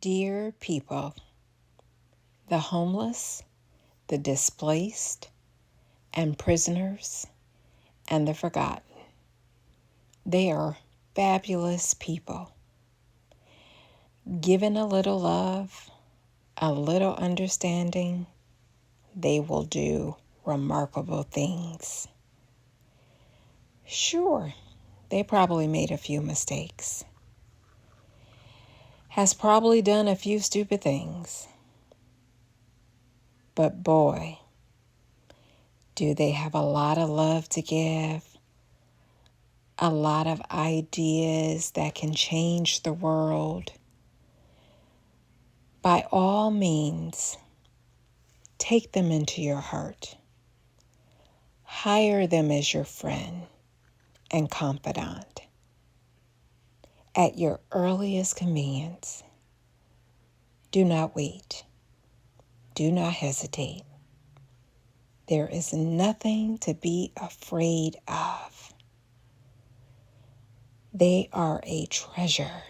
Dear people, the homeless, the displaced, and prisoners, and the forgotten, they are fabulous people. Given a little love, a little understanding, they will do remarkable things. Sure, they probably made a few mistakes, has probably done a few stupid things, but boy, do they have a lot of love to give, a lot of ideas that can change the world. By all means, take them into your heart. Hire them as your friend and confidant. At your earliest convenience, do not wait. Do not hesitate. There is nothing to be afraid of. They are a treasure.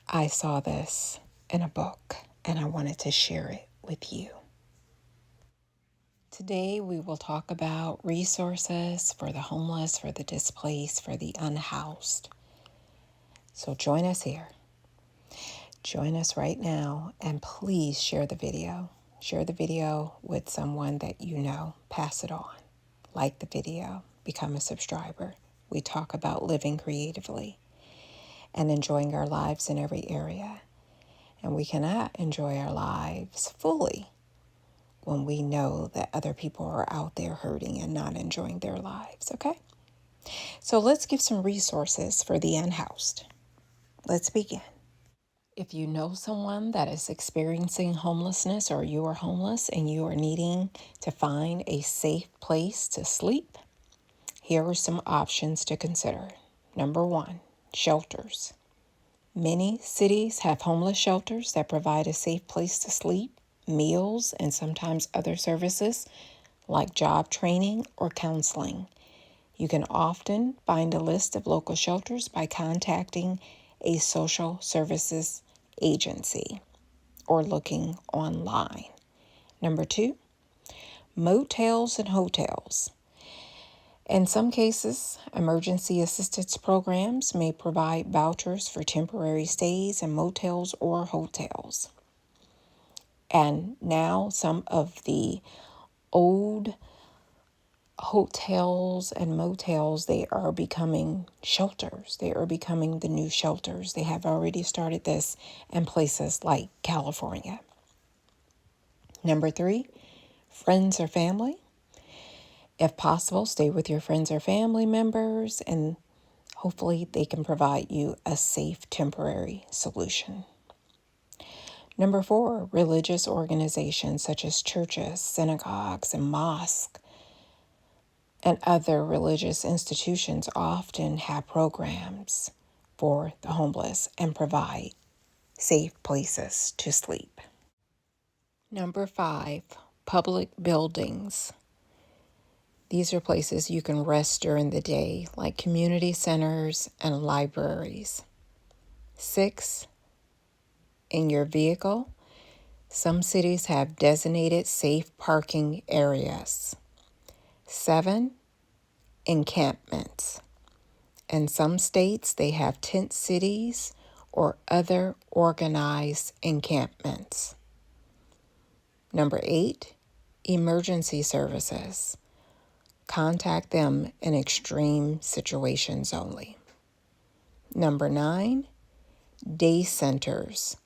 I saw this in a book and I wanted to share it with you. Today we will talk about resources for the homeless, for the displaced, for the unhoused. So join us here. Join us right now and please share the video. Share the video with someone that you know. Pass it on. Like the video. Become a subscriber. We talk about living creatively and enjoying our lives in every area. And we cannot enjoy our lives fully when we know that other people are out there hurting and not enjoying their lives, okay? So let's give some resources for the unhoused. Let's begin. If you know someone that is experiencing homelessness or you are homeless and you are needing to find a safe place to sleep, here are some options to consider. Number 1, shelters. Many cities have homeless shelters that provide a safe place to sleep, meals, and sometimes other services like job training or counseling. You can often find a list of local shelters by contacting a social services agency or looking online. Number 2, motels and hotels. In some cases, emergency assistance programs may provide vouchers for temporary stays in motels or hotels. And now some of the old hotels and motels, they are becoming shelters. They are becoming the new shelters. They have already started this in places like California. Number 3, friends or family. If possible, stay with your friends or family members and hopefully they can provide you a safe temporary solution. Number 4, religious organizations such as churches, synagogues, and mosques and other religious institutions often have programs for the homeless and provide safe places to sleep. Number 5, public buildings. These are places you can rest during the day, like community centers and libraries. 6, in your vehicle. Some cities have designated safe parking areas. 7, encampments. In some states, they have tent cities or other organized encampments. Number 8, emergency services. Contact them in extreme situations only. Number 9, day centers.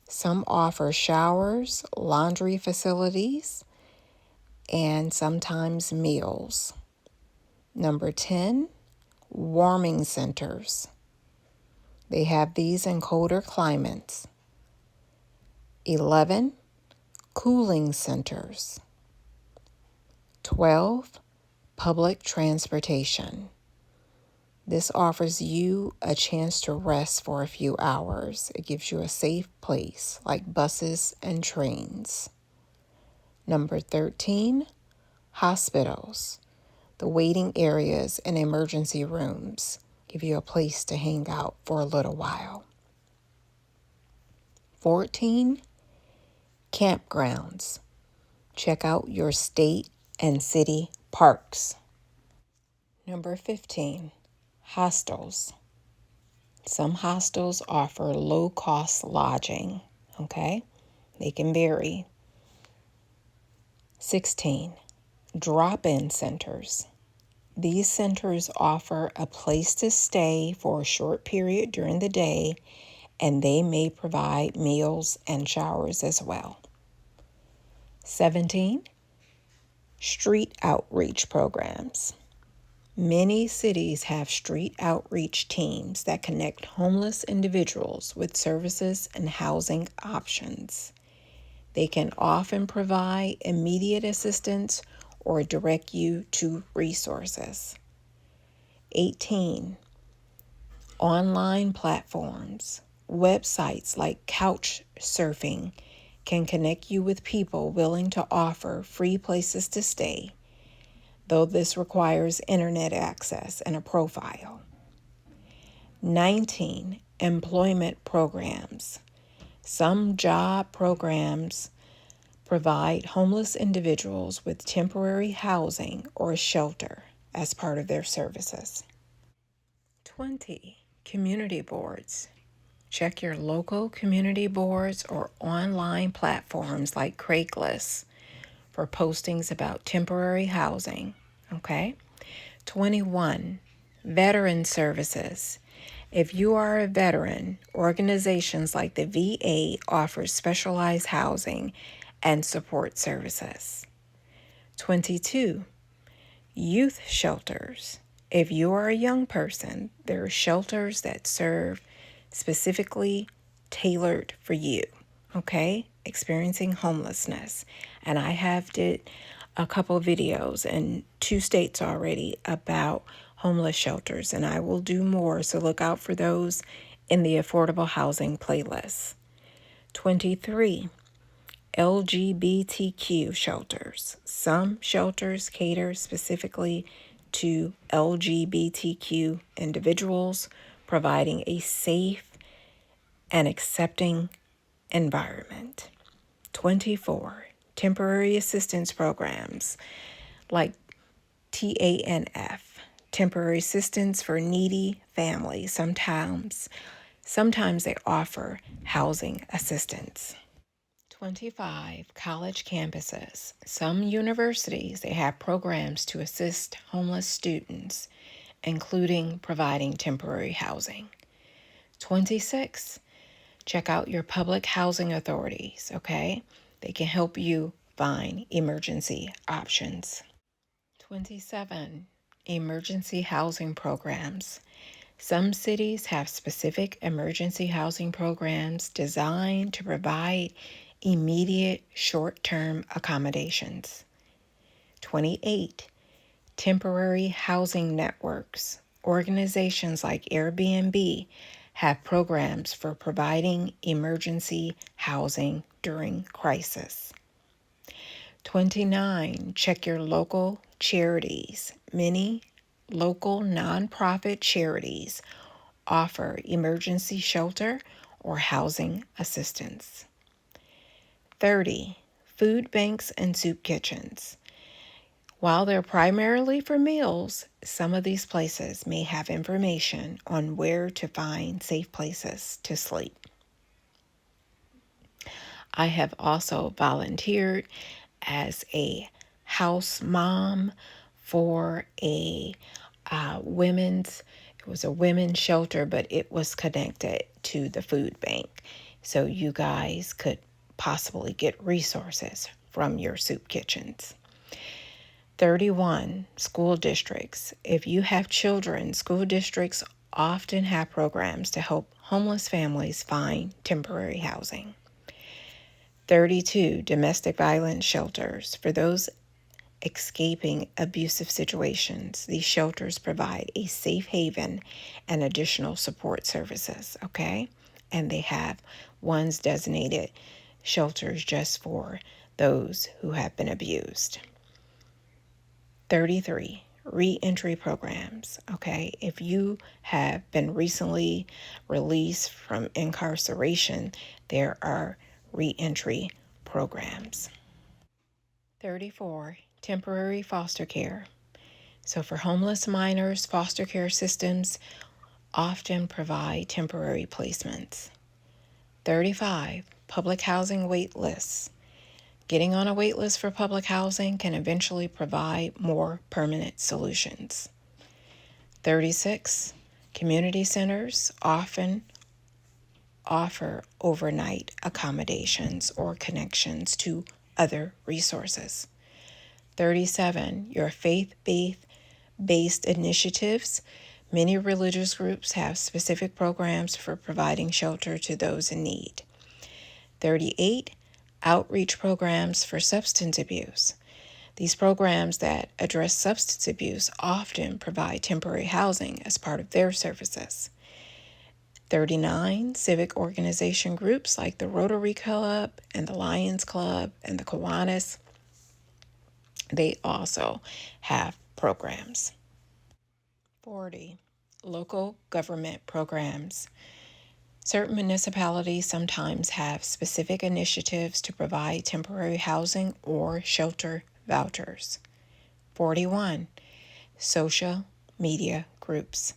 Some offer showers, laundry facilities, and sometimes meals. Number 10, warming centers. They have these in colder climates. 11, cooling centers. 12, public transportation. This offers you a chance to rest for a few hours. It gives you a safe place like buses and trains. Number 13, hospitals. The waiting areas and emergency rooms give you a place to hang out for a little while. 14, campgrounds. Check out your state and city parks. Number 15, hostels. Some hostels offer low-cost lodging, okay? They can vary. 16, drop-in centers. These centers offer a place to stay for a short period during the day, and they may provide meals and showers as well. 17, street outreach programs. Many cities have street outreach teams that connect homeless individuals with services and housing options. They can often provide immediate assistance or direct you to resources. 18, online platforms. Websites like couch surfing can connect you with people willing to offer free places to stay, though this requires internet access and a profile. 19, employment programs. Some job programs provide homeless individuals with temporary housing or shelter as part of their services. 20, community boards. Check your local community boards or online platforms like Craigslist for postings about temporary housing, okay? 21, veteran services. If you are a veteran, organizations like the VA offer specialized housing and support services. 22, youth shelters. If you are a young person, there are shelters that serve specifically tailored for you, okay? Experiencing homelessness. And I have did a couple videos in 2 states already about homeless shelters, and I will do more, so look out for those in the affordable housing playlist. 23, LGBTQ shelters. Some shelters cater specifically to LGBTQ individuals, providing a safe and accepting environment. 24, temporary assistance programs like TANF, temporary assistance for needy families. Sometimes they offer housing assistance. 25, college campuses. Some universities, they have programs to assist homeless students, including providing temporary housing. 26, check out your public housing authorities, okay? They can help you find emergency options. 27, emergency housing programs. Some cities have specific emergency housing programs designed to provide immediate short-term accommodations. 28, temporary housing networks. Organizations like Airbnb have programs for providing emergency housing during crisis. 29, check your local charities. Many local nonprofit charities offer emergency shelter or housing assistance. 30, food banks and soup kitchens. While they're primarily for meals, some of these places may have information on where to find safe places to sleep. I have also volunteered as a house mom for it was a women's shelter, but it was connected to the food bank. So you guys could possibly get resources from your soup kitchens. 31, school districts. If you have children, school districts often have programs to help homeless families find temporary housing. 32, domestic violence shelters. For those escaping abusive situations, these shelters provide a safe haven and additional support services, okay? And they have ones designated shelters just for those who have been abused. 33, reentry programs. Okay, if you have been recently released from incarceration, there are reentry programs. 34, temporary foster care. So for homeless minors, foster care systems often provide temporary placements. 35, public housing wait lists. Getting on a wait list for public housing can eventually provide more permanent solutions. 36, community centers often offer overnight accommodations or connections to other resources. 37, your faith-based initiatives. Many religious groups have specific programs for providing shelter to those in need. 38, outreach programs for substance abuse. These programs that address substance abuse often provide temporary housing as part of their services. 39, civic organization groups like the Rotary Club and the Lions Club and the Kiwanis, they also have programs. 40, local government programs. Certain municipalities sometimes have specific initiatives to provide temporary housing or shelter vouchers. 41, social media groups.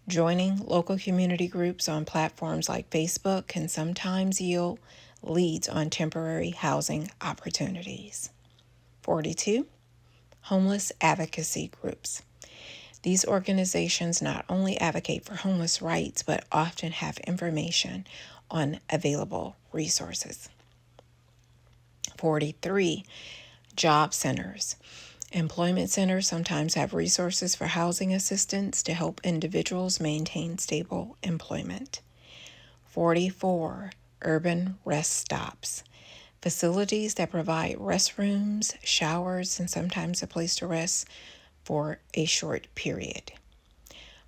Joining local community groups on platforms like Facebook can sometimes yield leads on temporary housing opportunities. 42, homeless advocacy groups. These organizations not only advocate for homeless rights, but often have information on available resources. 43, job centers. Employment centers sometimes have resources for housing assistance to help individuals maintain stable employment. 44, urban rest stops. Facilities that provide restrooms, showers, and sometimes a place to rest for a short period.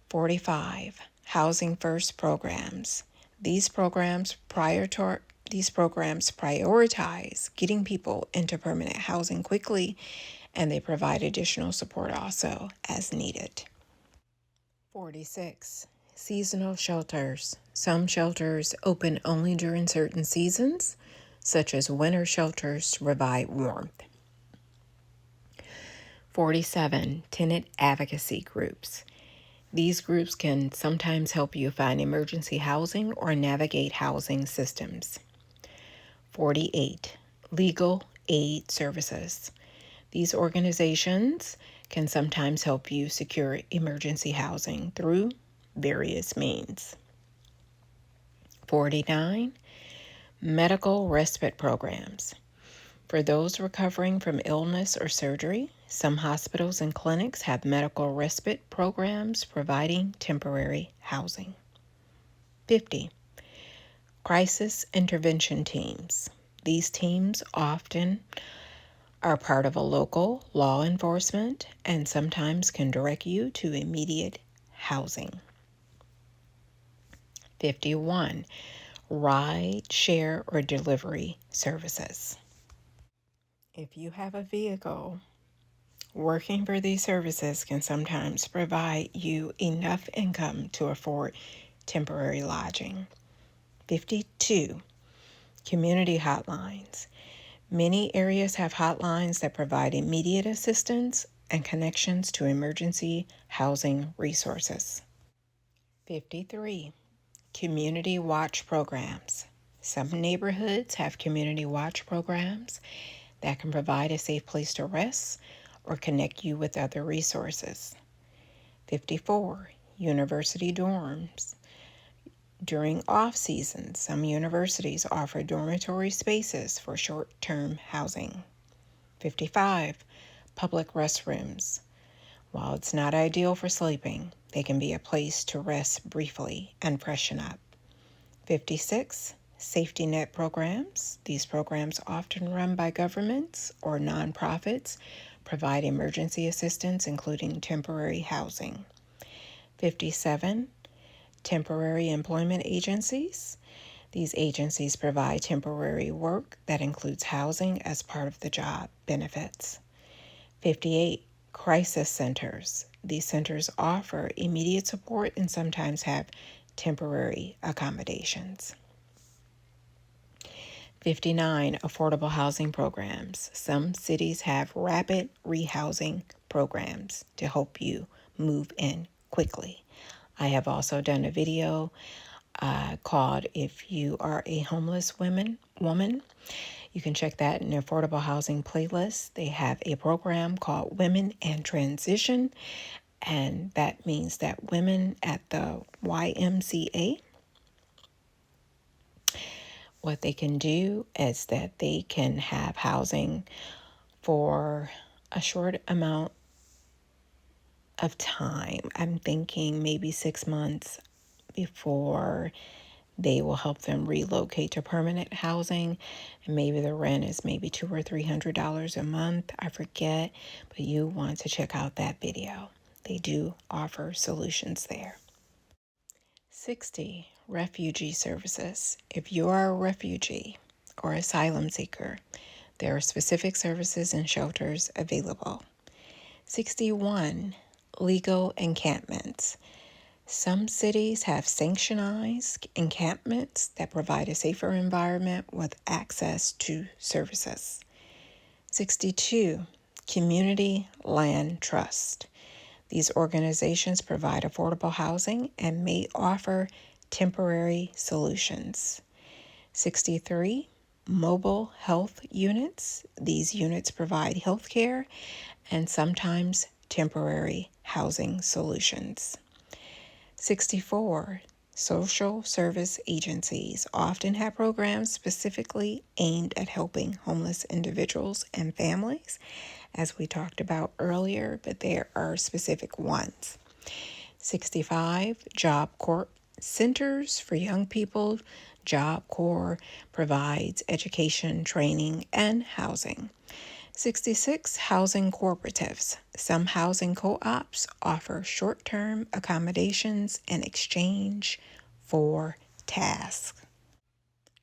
45, housing first programs. These programs prioritize getting people into permanent housing quickly, and they provide additional support also as needed. 46, seasonal shelters. Some shelters open only during certain seasons, such as winter shelters to provide warmth. 47, tenant advocacy groups. These groups can sometimes help you find emergency housing or navigate housing systems. 48, legal aid services. These organizations can sometimes help you secure emergency housing through various means. 49, medical respite programs. For those recovering from illness or surgery, some hospitals and clinics have medical respite programs providing temporary housing. 50, crisis intervention teams. These teams often are part of a local law enforcement and sometimes can direct you to immediate housing. 51, ride, share, or delivery services. If you have a vehicle, working for these services can sometimes provide you enough income to afford temporary lodging. 52, community hotlines. Many areas have hotlines that provide immediate assistance and connections to emergency housing resources. 53, community watch programs. Some neighborhoods have community watch programs that can provide a safe place to rest or connect you with other resources. 54, university dorms. During off season, some universities offer dormitory spaces for short-term housing. 55, public restrooms. While it's not ideal for sleeping, they can be a place to rest briefly and freshen up. 56, safety net programs. These programs, often run by governments or nonprofits, provide emergency assistance, including temporary housing. 57, temporary employment agencies. These agencies provide temporary work that includes housing as part of the job benefits. 58, Crisis centers. These centers offer immediate support and sometimes have temporary accommodations. 59. Affordable housing programs. Some cities have rapid rehousing programs to help you move in quickly. I have also done a video called If You Are a Homeless Woman. You can check that in the affordable housing playlist. They have a program called Women and Transition, and that means that women at the YMCA, what they can do is that they can have housing for a short amount of time. I'm thinking maybe 6 months before they will help them relocate to permanent housing. And maybe the rent is maybe $200 or $300 a month. I forget, but you want to check out that video. They do offer solutions there. 60. Refugee services. If you are a refugee or asylum seeker, there are specific services and shelters available. 61. Legal encampments. Some cities have sanctioned encampments that provide a safer environment with access to services. 62. Community land trust. These organizations provide affordable housing and may offer temporary solutions. 63. Mobile health units. These units provide health care and sometimes temporary housing solutions. 64. Social service agencies often have programs specifically aimed at helping homeless individuals and families, as we talked about earlier, but there are specific ones. 65. Job Corps centers for young people. Job Corps provides education, training, and housing. 66. Housing cooperatives. Some housing co-ops offer short-term accommodations in exchange for tasks.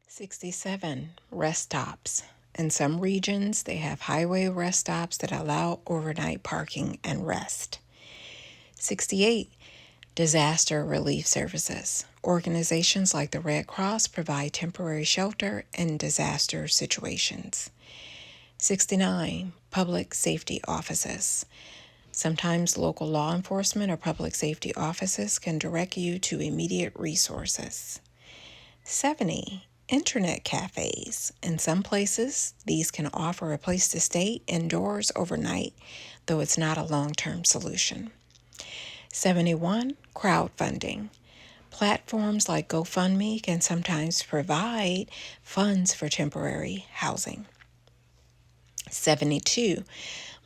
67. Rest stops. In some regions, they have highway rest stops that allow overnight parking and rest. 68. Disaster relief services. Organizations like the Red Cross provide temporary shelter in disaster situations. 69. Public safety offices. Sometimes local law enforcement or public safety offices can direct you to immediate resources. 70. Internet cafes. In some places, these can offer a place to stay indoors overnight, though it's not a long-term solution. 71. Crowdfunding. Platforms like GoFundMe can sometimes provide funds for temporary housing. 72.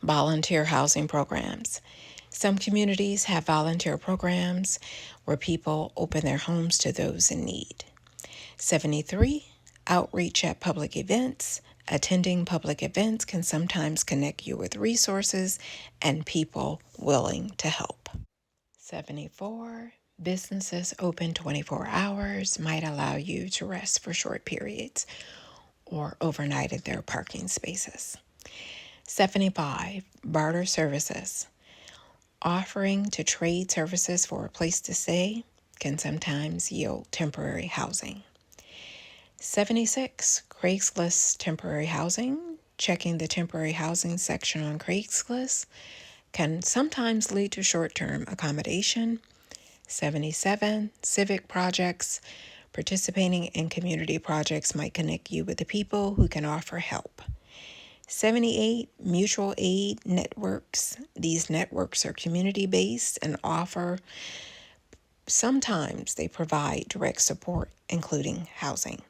Volunteer housing programs. Some communities have volunteer programs where people open their homes to those in need. 73. Outreach at public events. Attending public events can sometimes connect you with resources and people willing to help. 74. Businesses open 24 hours might allow you to rest for short periods or overnight at their parking spaces. 75. Barter services. Offering to trade services for a place to stay can sometimes yield temporary housing. 76. Craigslist temporary housing. Checking the temporary housing section on Craigslist can sometimes lead to short-term accommodation. 77. Civic projects. Participating in community projects might connect you with the people who can offer help. 78. Mutual aid networks. These networks are community-based and sometimes they provide direct support, including housing.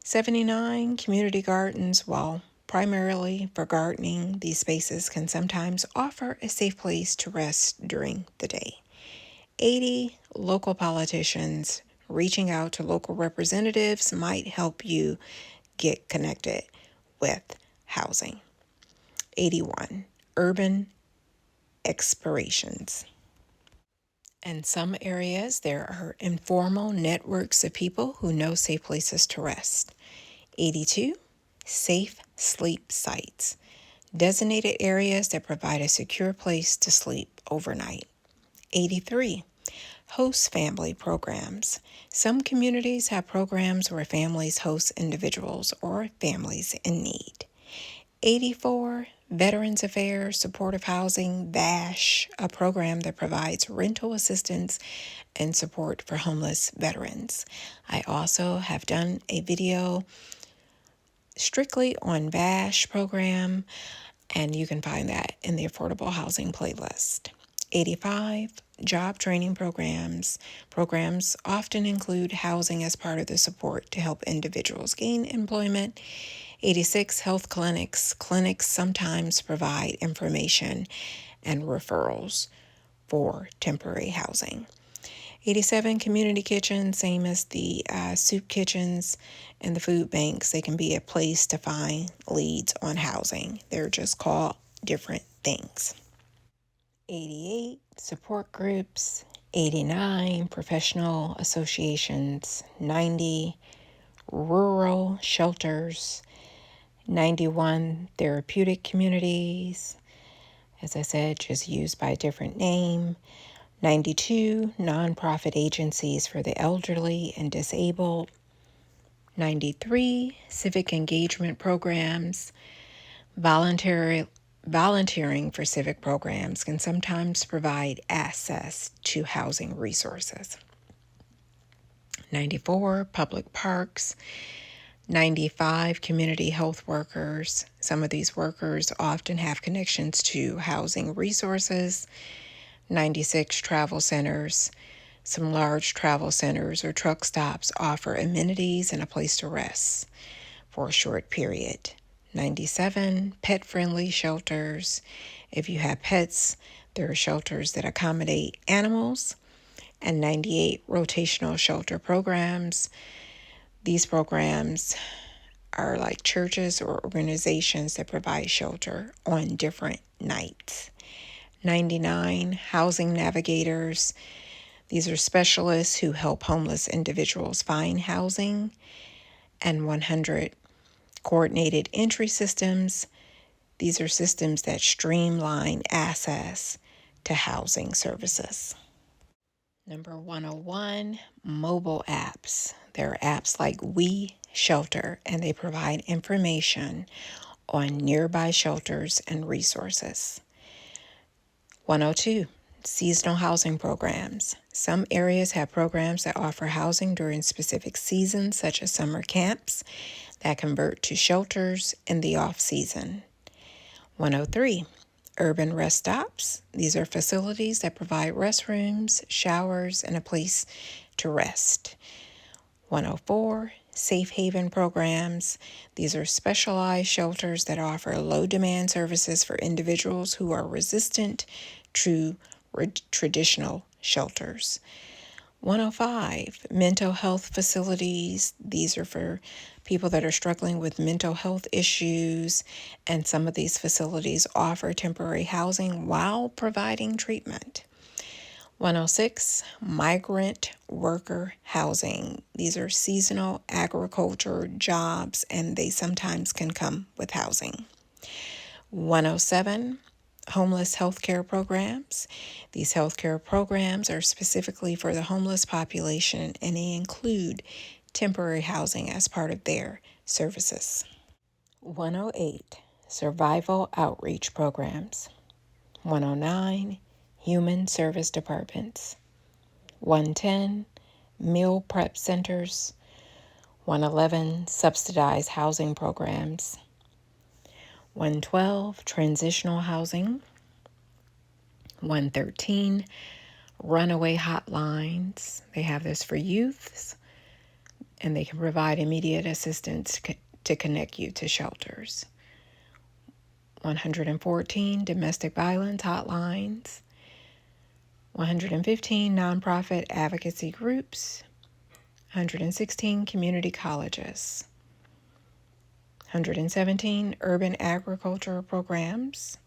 79. Community gardens. While primarily for gardening, these spaces can sometimes offer a safe place to rest during the day. 80. Local politicians. Reaching out to local representatives might help you get connected with housing. 81. Urban explorations. In some areas, there are informal networks of people who know safe places to rest. 82. Safe sleep sites. Designated areas that provide a secure place to sleep overnight. 83. Host family programs. Some communities have programs where families host individuals or families in need. 84. Veterans Affairs Supportive Housing, VASH, a program that provides rental assistance and support for homeless veterans. I also have done a video strictly on VASH program, and you can find that in the affordable housing playlist. 85. Job training programs. Programs often include housing as part of the support to help individuals gain employment. 86. Health clinics. Clinics sometimes provide information and referrals for temporary housing. 87. Community kitchens, same as the soup kitchens and the food banks. They can be a place to find leads on housing. They're just called different things. 88. Support groups. 89. Professional associations. 90. Rural shelters. 91. Therapeutic communities. As I said, just used by a different name. 92. Nonprofit agencies for the elderly and disabled. 93. Civic engagement programs. Volunteering for civic programs can sometimes provide access to housing resources. 94. Public parks. 95. Community health workers. Some of these workers often have connections to housing resources. 96. Travel centers. Some large travel centers or truck stops offer amenities and a place to rest for a short period. 97. Pet-friendly shelters. If you have pets, there are shelters that accommodate animals. And 98. Rotational shelter programs. These programs are like churches or organizations that provide shelter on different nights. 99. Housing navigators. These are specialists who help homeless individuals find housing. And 100. Coordinated entry systems. These are systems that streamline access to housing services. Number 101, mobile apps. There are apps like We Shelter, and they provide information on nearby shelters and resources. 102, seasonal housing programs. Some areas have programs that offer housing during specific seasons, such as summer camps that convert to shelters in the off-season. 103, urban rest stops. These are facilities that provide restrooms, showers, and a place to rest. 104, safe haven programs. These are specialized shelters that offer low-demand services for individuals who are resistant to traditional shelters. 105, mental health facilities. These are for people that are struggling with mental health issues, and some of these facilities offer temporary housing while providing treatment. 106, migrant worker housing. These are seasonal agriculture jobs, and they sometimes can come with housing. 107, homeless healthcare programs. These healthcare programs are specifically for the homeless population, and they include temporary housing as part of their services. 108, survival outreach programs. 109, human service departments. 110, meal prep centers. 111, subsidized housing programs. 112, transitional housing. 113, runaway hotlines. They have this for youths, and they can provide immediate assistance to connect you to shelters. 114, domestic violence hotlines. 115, nonprofit advocacy groups. 116, community colleges. 117, urban agriculture programs.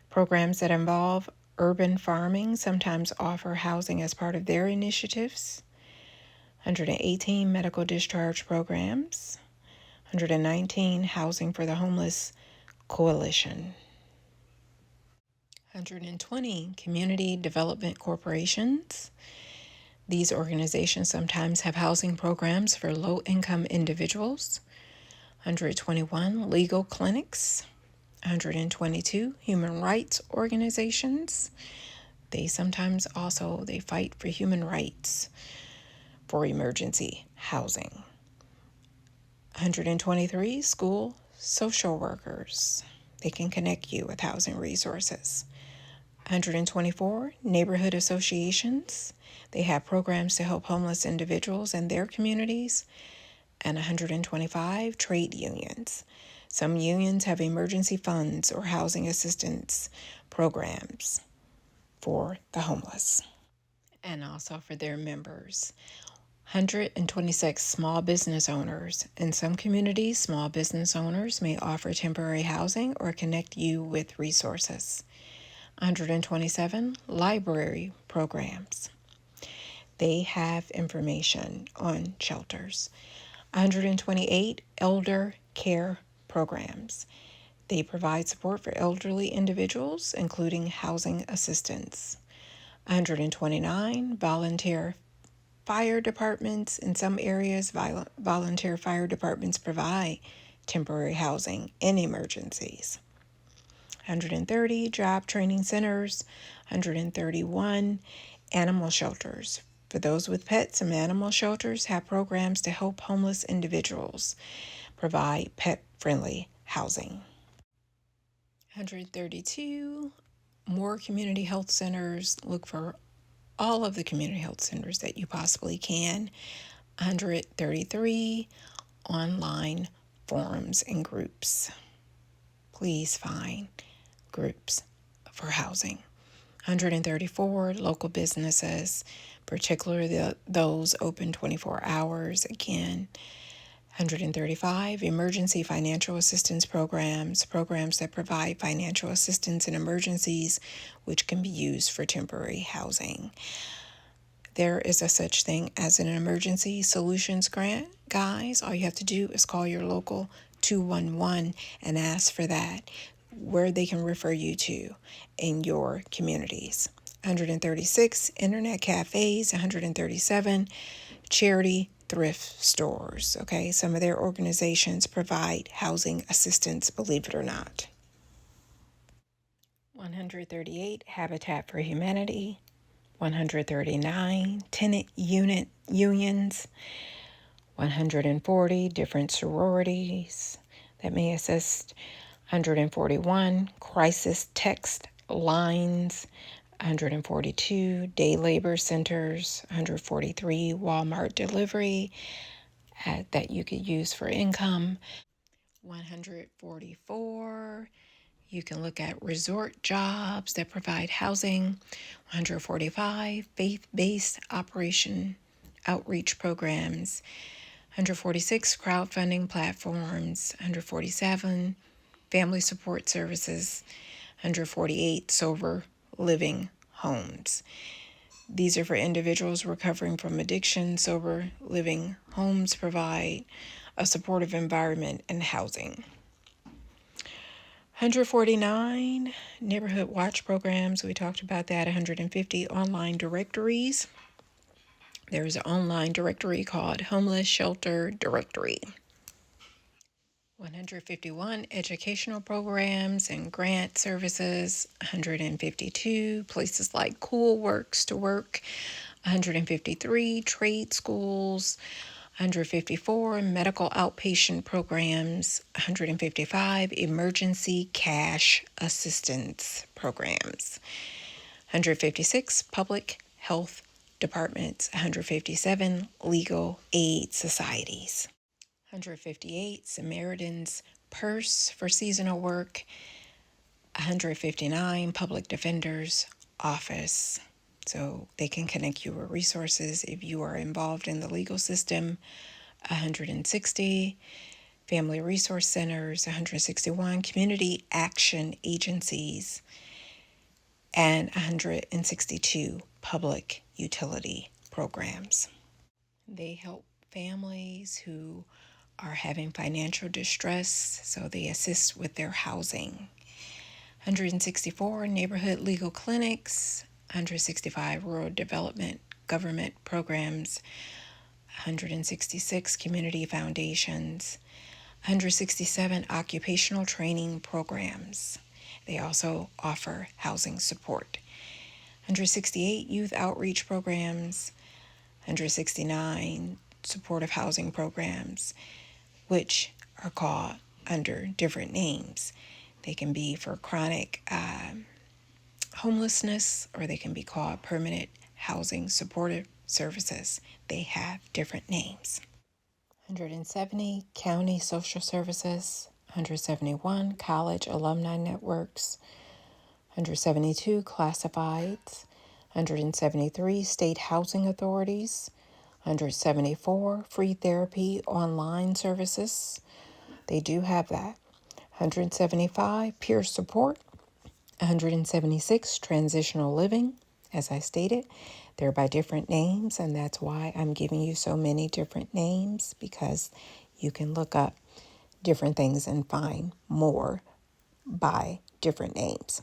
Programs that involve urban farming sometimes offer housing as part of their initiatives. 118, medical discharge programs. 119, housing for the homeless Coalition. 120 community development corporations. These organizations sometimes have housing programs for low-income individuals. 121 legal clinics. 122 human rights organizations. They sometimes also they fight for human rights for emergency housing. 123 school social workers. They can connect you with housing resources. 124 neighborhood associations. They have programs to help homeless individuals and their communities. And 125 trade unions. Some unions have emergency funds or housing assistance programs for the homeless and also for their members. 126 small business owners. In some communities, small business owners may offer temporary housing or connect you with resources. 127 library programs. They have information on shelters. 128 elder care programs. They provide support for elderly individuals, including housing assistance. 129 volunteer fire departments. In some areas, volunteer fire departments provide temporary housing in emergencies. 130 job training centers. 131 animal shelters. For those with pets, some animal shelters have programs to help homeless individuals provide pet-friendly housing. 132 more community health centers. Look for all of the community health centers that you possibly can. 133 online forums and groups. Please find groups for housing. 134 local businesses, particularly those open 24 hours. Again, 135 emergency financial assistance programs that provide financial assistance in emergencies, which can be used for temporary housing. There is a such thing as an emergency solutions grant, guys. All you have to do is call your local 211 and ask for that, where they can refer you to in your communities. 136 internet cafes, 137 charity thrift stores. Okay, some of their organizations provide housing assistance, believe it or not. 138 Habitat for Humanity. 139 tenant unit unions. 140 different sororities that may assist. 141 crisis text lines. 142 day labor centers. 143 Walmart delivery that you could use for income. 144 you can look at resort jobs that provide housing. 145 faith-based operation outreach programs. 146 crowdfunding platforms. 147 family support services. 148 sober living homes. These are for individuals recovering from addiction. Sober living homes provide a supportive environment and housing. 149 neighborhood watch programs. We talked about that. 150 online directories. There's an online directory called Homeless Shelter Directory. 151 educational programs and grant services. 152 places like Cool Works to work. 153 trade schools. 154 medical outpatient programs. 155 emergency cash assistance programs. 156 public health departments. 157 legal aid societies. 158 Samaritan's Purse for seasonal work. 159 public defender's office, so they can connect you with resources if you are involved in the legal system. 160 family resource centers. 161 community action agencies, and 162 public utility programs. They help families who are having financial distress, so they assist with their housing. 164 neighborhood legal clinics, 165 rural development government programs, 166 community foundations, 167 occupational training programs. They also offer housing support. 168 youth outreach programs, 169 supportive housing programs, which are called under different names. They can be for chronic homelessness, or they can be called permanent housing supportive services. They have different names. 170 county social services, 171 college alumni networks, 172 classifieds, 173 state housing authorities, 174 free therapy online services. They do have that. 175 peer support, 176 transitional living. As I stated, they're by different names, and that's why I'm giving you so many different names, because you can look up different things and find more by different names.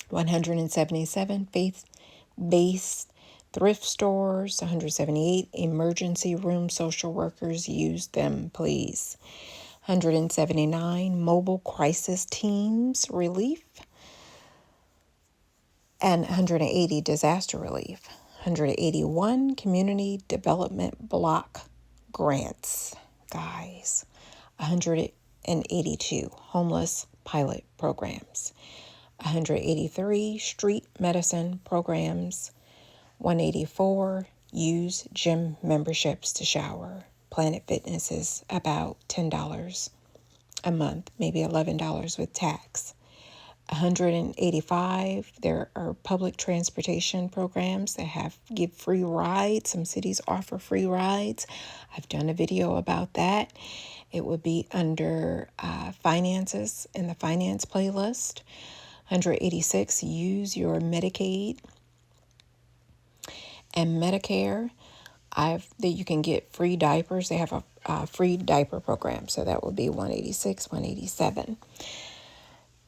177 faith-based thrift stores, 178 emergency room social workers. Use them, please. 179 mobile crisis teams relief, and 180 disaster relief. 181 community development block grants, guys. 182 homeless pilot programs. 183 street medicine programs. 184 use gym memberships to shower. Planet Fitness is about $10 a month, maybe $11 with tax. 185, there are public transportation programs that give free rides. Some cities offer free rides. I've done a video about that. It would be under finances in the finance playlist. 186, use your Medicaid and Medicare. That you can get free diapers. They have a free diaper program, so that would be 186, 187.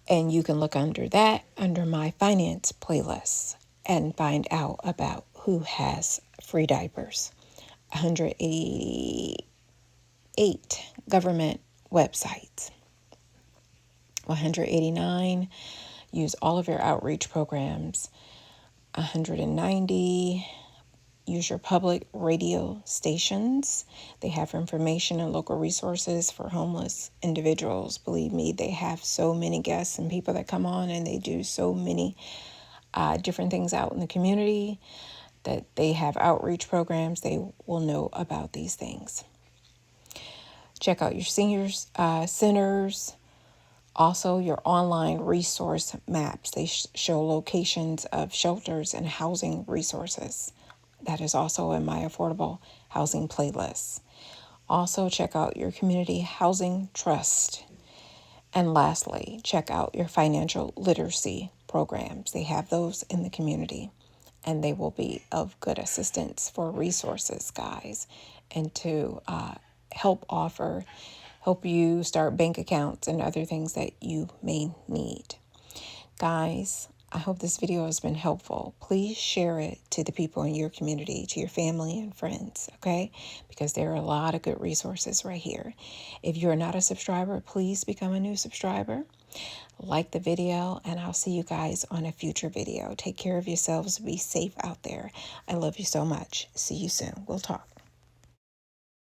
And you can look under that, under my finance playlist, and find out about who has free diapers. 188 government websites. 189, use all of your outreach programs. 190, use your public radio stations. They have information and local resources for homeless individuals. Believe me, they have so many guests and people that come on, and they do so many different things out in the community that they have outreach programs. They will know about these things. Check out your seniors centers. Also, your online resource maps. They show locations of shelters and housing resources. That is also in my affordable housing playlist. Also, check out your community housing trust. And lastly, check out your financial literacy programs. They have those in the community, and they will be of good assistance for resources, guys, and to help you start bank accounts and other things that you may need. Guys, I hope this video has been helpful. Please share it to the people in your community, to your family and friends, okay? Because there are a lot of good resources right here. If you're not a subscriber, please become a new subscriber. Like the video, and I'll see you guys on a future video. Take care of yourselves. Be safe out there. I love you so much. See you soon. We'll talk.